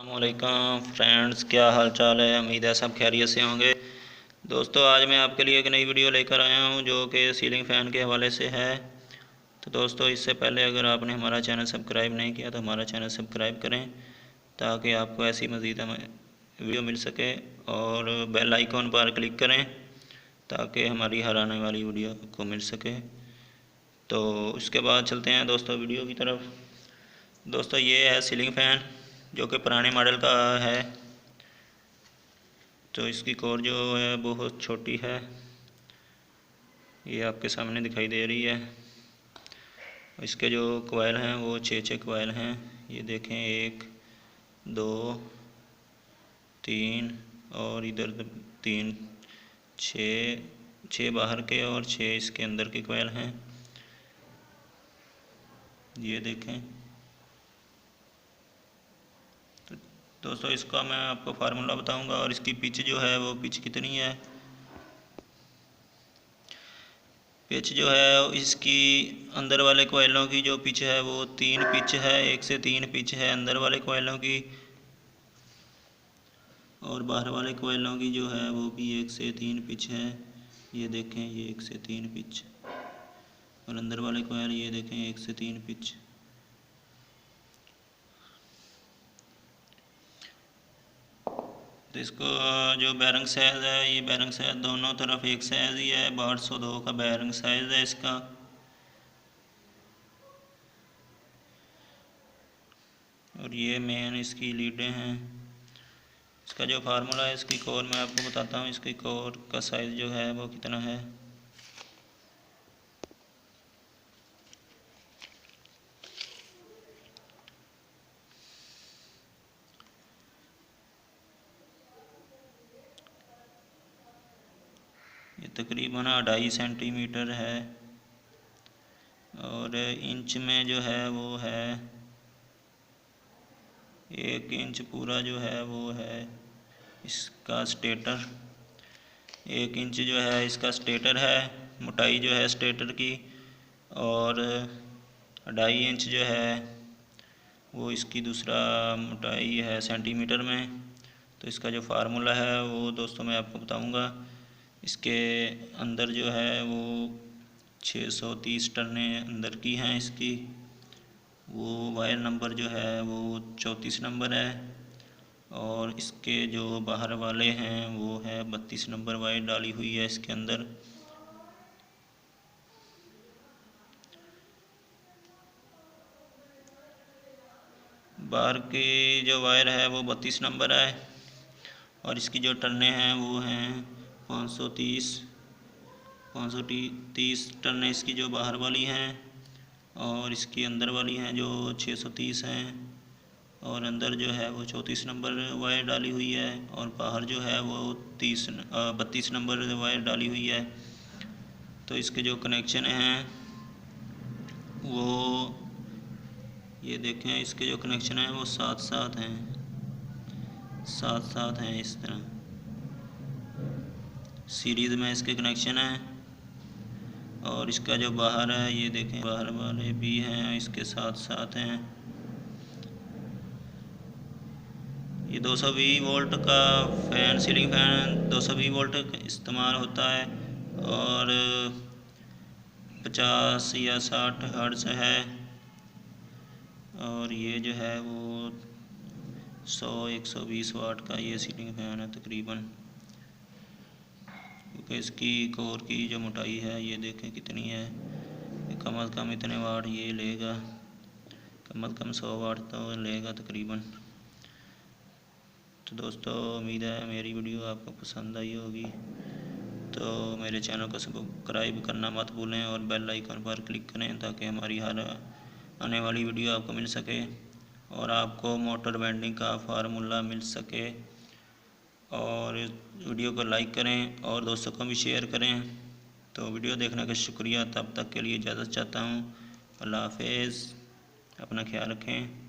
वालेकुम फ्रेंड्स, क्या हाल चाल है। उम्मीद है सब खैरियत से होंगे। दोस्तों, आज मैं आपके लिए एक नई वीडियो लेकर आया हूं जो कि सीलिंग फ़ैन के हवाले से है। तो दोस्तों, इससे पहले अगर आपने हमारा चैनल सब्सक्राइब नहीं किया तो हमारा चैनल सब्सक्राइब करें ताकि आपको ऐसी मज़ीद वीडियो मिल सके, और बेल आइकॉन पर क्लिक करें ताकि हमारी हर आने वाली वीडियो आपको मिल सके। तो इसके बाद चलते हैं दोस्तों वीडियो की तरफ। दोस्तों, ये है सीलिंग फ़ैन जो कि पुराने मॉडल का है। तो इसकी कोर जो है बहुत छोटी है, ये आपके सामने दिखाई दे रही है। इसके जो कोयल हैं वो 6 कोयल हैं। ये देखें, 1 2 3 और इधर 3 6 बाहर के और 6 इसके अंदर के कोयल हैं। ये देखें। तो दोस्तों, इसका मैं आपको फार्मूला बताऊंगा और इसकी पिच जो है वो पिच कितनी है। पिच जो है इसकी अंदर वाले कोयलों की जो पिच है वो 3 पिच है, 1 से 3 पिच है अंदर वाले कोयलों की, और बाहर वाले कोयलों की जो है वो भी 1 से 3 पिच है। ये देखें, ये 1 से 3 पिच, और अंदर वाले कोयल ये देखें 1 से 3 पिच। तो इसको जो बैरिंग साइज़ है, ये बैरिंग साइज़ दोनों तरफ एक साइज़ ही है। 1202 का बैरिंग साइज़ है इसका। और ये मेन इसकी लीडें हैं। इसका जो फार्मूला है, इसकी कोर मैं आपको बताता हूँ। इसकी कोर का साइज़ जो है वो कितना है। ये तकरीबन 2.5 सेंटीमीटर है, और इंच में जो है वो है 1 इंच पूरा जो है वो है इसका स्टेटर। 1 इंच जो है इसका स्टेटर है, मोटाई जो है स्टेटर की, और 2.5 इंच जो है वो इसकी दूसरा मोटाई है सेंटीमीटर में। तो इसका जो फार्मूला है वो दोस्तों मैं आपको बताऊंगा। इसके अंदर जो है वो 630 टनें अंदर की हैं इसकी। वो वायर नंबर जो है वो 34 नंबर है, और इसके जो बाहर वाले हैं वो है 32 नंबर वायर डाली हुई है इसके अंदर। बाहर की जो वायर है वो 32 नंबर है, और इसकी जो टर्नें हैं वो हैं 530 टर्नें इसकी जो बाहर वाली हैं, और इसकी अंदर वाली हैं जो 630 हैं, और अंदर जो है वो 34 नंबर वायर डाली हुई है, और बाहर जो है वो 32 नंबर वायर डाली हुई है। तो इसके जो कनेक्शन हैं वो ये देखें, इसके जो कनेक्शन हैं वो साथ साथ हैं इस तरह सीरीज़ में इसके कनेक्शन हैं। और इसका जो बाहर है ये देखें, बाहर वाले भी हैं इसके साथ साथ हैं। ये 220 वोल्ट का फ़ैन, सीलिंग फ़ैन 220 वोल्ट इस्तेमाल होता है, और 50 या 60 हर्ट्ज़ है। और ये जो है वो 100-120 वाट का ये सीलिंग फ़ैन है तकरीबन। क्योंकि इसकी कोर की जो मोटाई है ये देखें कितनी है। कम अज़ कम इतने वाट ये लेगा, कम अज़ कम 100 वाट तो लेगा तकरीबन। तो दोस्तों, उम्मीद है मेरी वीडियो आपको पसंद आई होगी। तो मेरे चैनल को सब्सक्राइब करना मत भूलें, और बेल आइकन पर क्लिक करें ताकि हमारी हर आने वाली वीडियो आपको मिल सके, और आपको मोटर वेंडिंग का फार्मूला मिल सके। और वीडियो को लाइक करें और दोस्तों को भी शेयर करें। तो वीडियो देखने का शुक्रिया। तब तक के लिए इजाज़त चाहता हूँ। अल्लाह हाफ़िज़। अपना ख्याल रखें।